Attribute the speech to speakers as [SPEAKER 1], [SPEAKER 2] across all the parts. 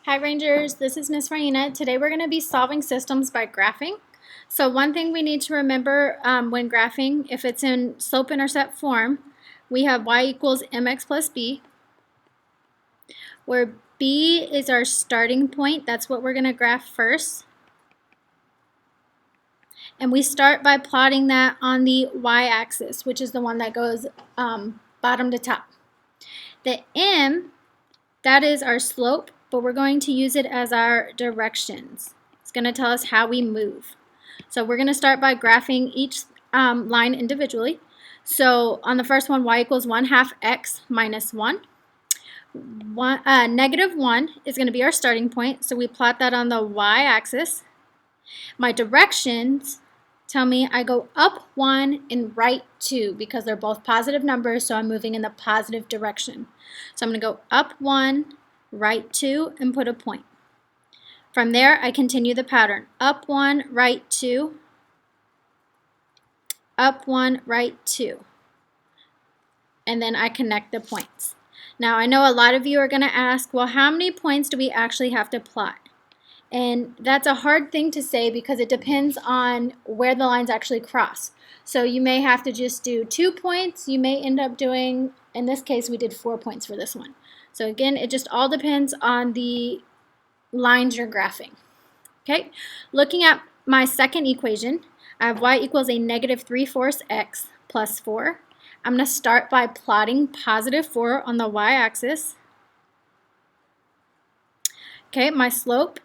[SPEAKER 1] Hi Rangers, this is Miss Raina. Today we're going to be solving systems by graphing. So one thing we need to remember when graphing, if it's in slope-intercept form, we have y equals mx plus b, where b is our starting point. That's what we're going to graph first. And we start by plotting that on the y-axis, which is the one that goes bottom to top. The m, that is our slope, but we're going to use it as our directions. It's going to tell us how we move. So we're going to start by graphing each line individually. So on the first one, y equals 1/2 x minus 1. Negative 1 is going to be our starting point, so we plot that on the y-axis. My directions tell me I go up 1 and right 2 because they're both positive numbers, so I'm moving in the positive direction. So I'm going to go up 1, right 2, and put a point. From there, I continue the pattern. Up 1, right 2, up 1, right 2. And then I connect the points. Now, I know a lot of you are going to ask, well, how many points do we actually have to plot? And that's a hard thing to say because it depends on where the lines actually cross. So you may have to just do 2 points. You may end up doing, in this case, we did 4 points for this one. So again, it just all depends on the lines you're graphing. Okay, looking at my second equation, I have y equals a negative 3/4 x plus 4. I'm going to start by plotting positive 4 on the y-axis. Okay, my slope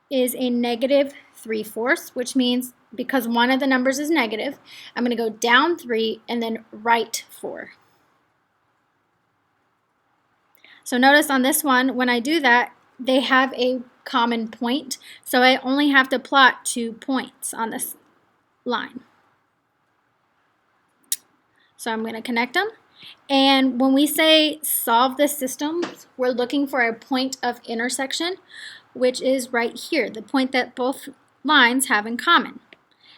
[SPEAKER 1] is a negative 3/4, which means because one of the numbers is negative, I'm going to go down 3 and then right 4. So notice on this one, when I do that, they have a common point, so I only have to plot 2 points on this line. So I'm going to connect them. And when we say solve this system, we're looking for a point of intersection, which is right here, the point that both lines have in common.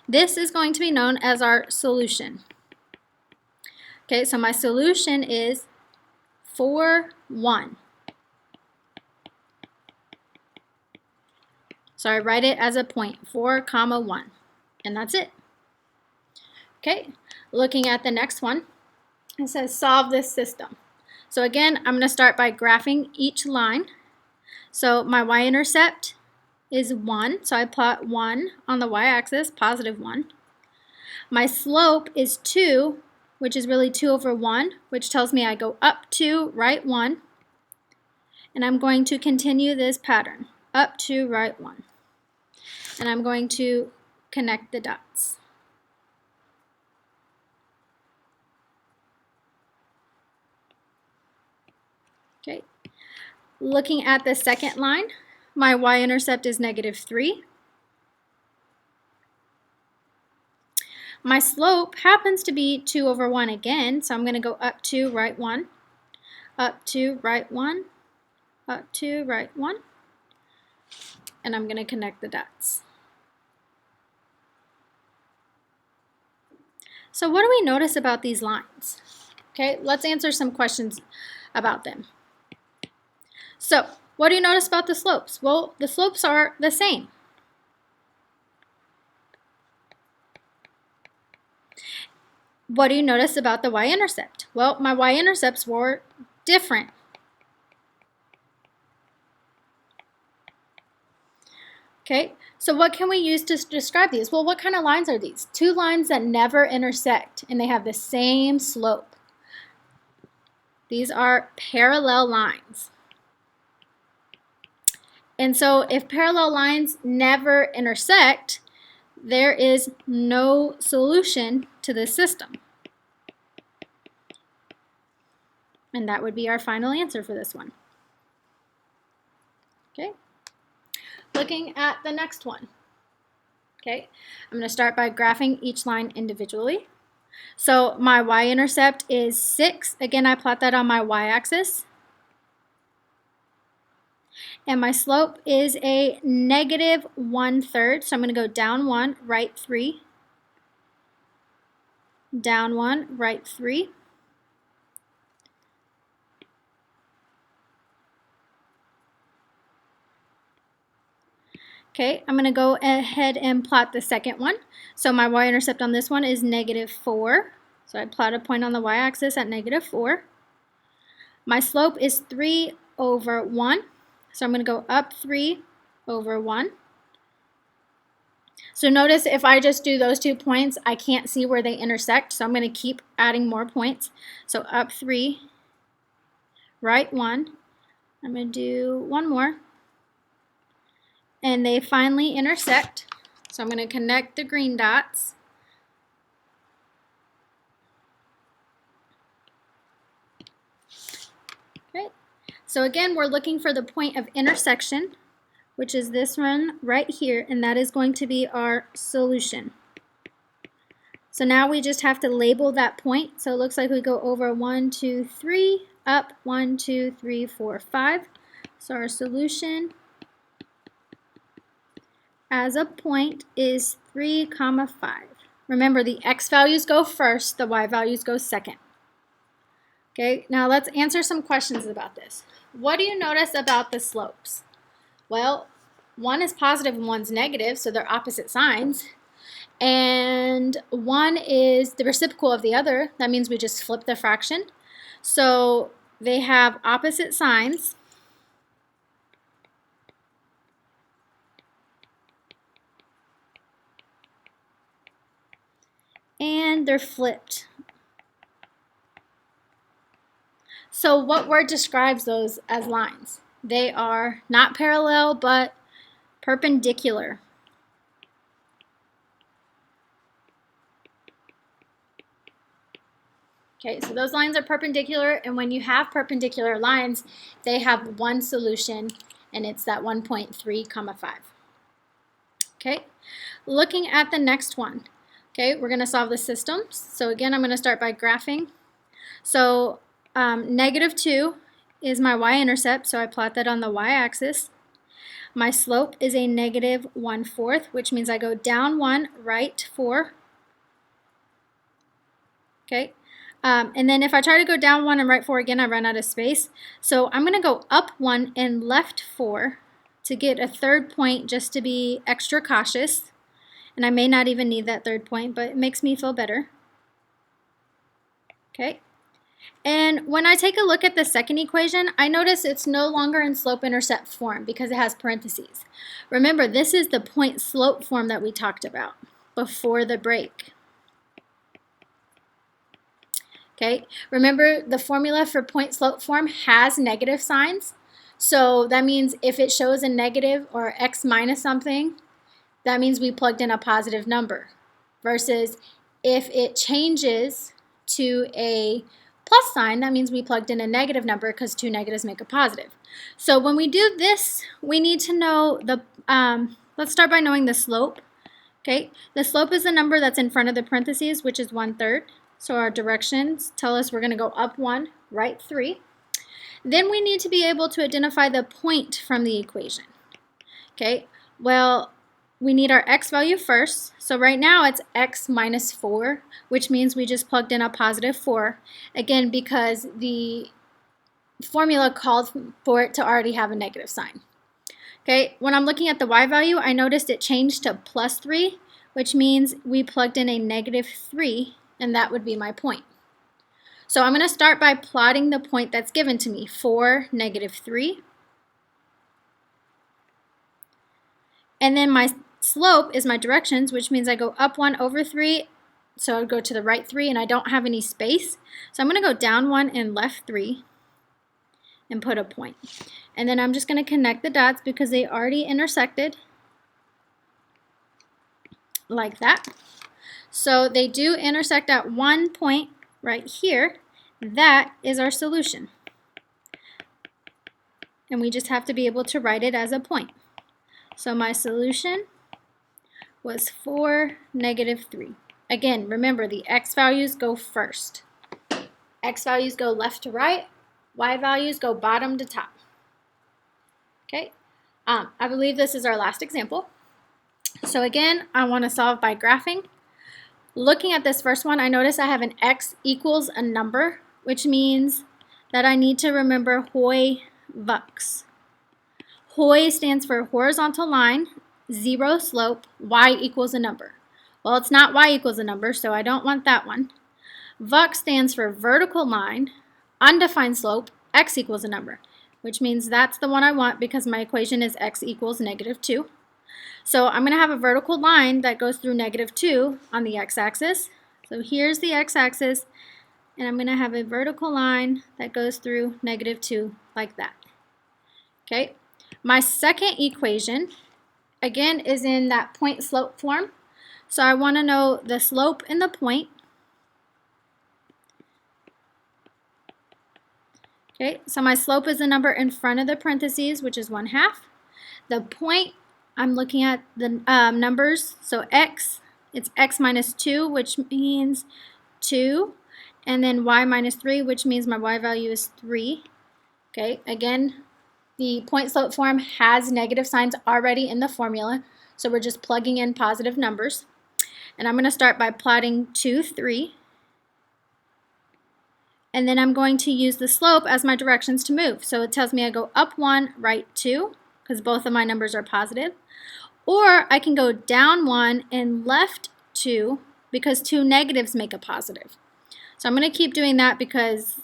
[SPEAKER 1] This is going to be known as our solution. Okay, so my solution is 4, 1. So I write it as a point, 4, 1, and that's it. Okay, looking at the next one, it says solve this system. So again, I'm going to start by graphing each line. So my y-intercept is 1, so I plot 1 on the y-axis, positive 1. My slope is 2, which is really 2 over 1, which tells me I go up 2, right 1. And I'm going to continue this pattern, up 2, right 1. And I'm going to connect the dots. Okay. Looking at the second line, my y-intercept is negative 3. My slope happens to be 2 over 1 again, so I'm going to go up 2, right 1, up 2, right 1, up 2, right 1, and I'm going to connect the dots. So what do we notice about these lines? Okay, let's answer some questions about them. So, what do you notice about the slopes? Well, the slopes are the same. What do you notice about the y-intercept? Well, my y-intercepts were different. Okay, so what can we use to describe these? Well, what kind of lines are these? 2 lines that never intersect, and they have the same slope. These are parallel lines. And so if parallel lines never intersect, there is no solution to this system. And that would be our final answer for this one. Okay. Looking at the next one. Okay, I'm going to start by graphing each line individually. So my y-intercept is 6. Again, I plot that on my y-axis. And my slope is a negative 1/3. So I'm going to go down 1, right 3. Down 1, right 3. Okay, I'm going to go ahead and plot the second one. So my y-intercept on this one is -4. So I plot a point on the y-axis at -4. My slope is 3 over 1. So I'm going to go up 3 over 1. So notice if I just do those 2 points, I can't see where they intersect. So I'm going to keep adding more points. So up 3, right 1. I'm going to do one more. And they finally intersect. So I'm going to connect the green dots. Okay. So again, we're looking for the point of intersection, which is this one right here, and that is going to be our solution. So now we just have to label that point. So it looks like we go over 1, 2, 3, up 1, 2, 3, 4, 5. So our solution as a point is 3, 5. Remember, the x values go first, the y values go second. Okay, now let's answer some questions about this. What do you notice about the slopes? Well, one is positive and one's negative, so they're opposite signs. And one is the reciprocal of the other. That means we just flip the fraction. So they have opposite signs. And they're flipped. So what word describes those as lines? They are not parallel, but perpendicular. Okay, so those lines are perpendicular, and when you have perpendicular lines, they have one solution, and it's that 1.3, 5. Okay, looking at the next one. Okay, we're going to solve the systems. So again, I'm going to start by graphing. So -2 is my y-intercept, so I plot that on the y-axis. My slope is a -1/4, which means I go down 1, right 4. Okay, and then if I try to go down 1 and right 4 again, I run out of space. So I'm going to go up 1 and left 4 to get a third point, just to be extra cautious. And I may not even need that third point, but it makes me feel better. Okay. And when I take a look at the second equation, I notice it's no longer in slope-intercept form because it has parentheses. Remember, this is the point-slope form that we talked about before the break. Okay, remember the formula for point-slope form has negative signs. So that means if it shows a negative or x minus something, that means we plugged in a positive number. Versus if it changes to a plus sign, that means we plugged in a negative number because 2 negatives make a positive. So when we do this, we need to know the, let's start by knowing the slope. Okay, the slope is the number that's in front of the parentheses, which is 1/3. So our directions tell us we're going to go up 1, right 3. Then we need to be able to identify the point from the equation. Okay, well, we need our x value first. So right now it's x minus 4, which means we just plugged in a positive 4. Again, because the formula called for it to already have a negative sign. Okay, when I'm looking at the y value, I noticed it changed to plus 3, which means we plugged in a -3, and that would be my point. So I'm going to start by plotting the point that's given to me, 4, -3. And then my slope is my directions, which means I go up 1 over 3, so I would go to the right 3, and I don't have any space. So I'm going to go down 1 and left 3 and put a point. And then I'm just going to connect the dots because they already intersected, like that. So they do intersect at one point right here. That is our solution. And we just have to be able to write it as a point. So my solution was 4, -3. Again, remember the x values go first. X values go left to right. Y values go bottom to top. Okay, I believe this is our last example. So again, I want to solve by graphing. Looking at this first one, I notice I have an x equals a number, which means that I need to remember HOI VUX. HOI stands for horizontal line, 0 slope, y equals a number. Well, it's not y equals a number, so I don't want that one. VUX stands for vertical line, undefined slope, x equals a number, which means that's the one I want because my equation is x equals -2. So I'm going to have a vertical line that goes through -2 on the x-axis. So here's the x-axis, and I'm going to have a vertical line that goes through -2 like that. Okay, my second equation, again, is in that point slope form. So I want to know the slope in the point. Okay, so my slope is the number in front of the parentheses, which is 1/2. The point, I'm looking at the numbers, so x, it's x minus 2, which means 2, and then y minus 3, which means my y value is 3. Okay, again, the point slope form has negative signs already in the formula, so we're just plugging in positive numbers. And I'm going to start by plotting 2, 3. And then I'm going to use the slope as my directions to move. So it tells me I go up 1, right 2, because both of my numbers are positive. Or I can go down 1 and left 2, because 2 negatives make a positive. So I'm going to keep doing that because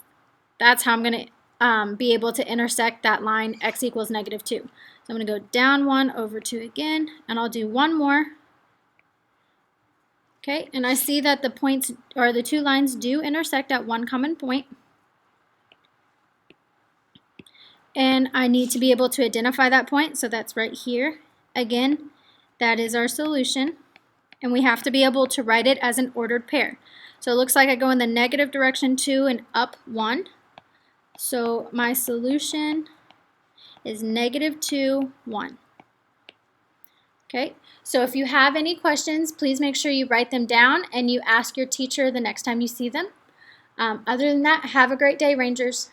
[SPEAKER 1] that's how I'm going to be able to intersect that line x equals -2. So I'm going to go down 1, over 2 again, and I'll do one more. Okay, and I see that the points, or the two lines, do intersect at one common point. And I need to be able to identify that point, so that's right here. Again, that is our solution. And we have to be able to write it as an ordered pair. So it looks like I go in the negative direction 2 and up 1. So my solution is -2, 1. Okay, so if you have any questions, please make sure you write them down and you ask your teacher the next time you see them. Other than that, have a great day, Rangers.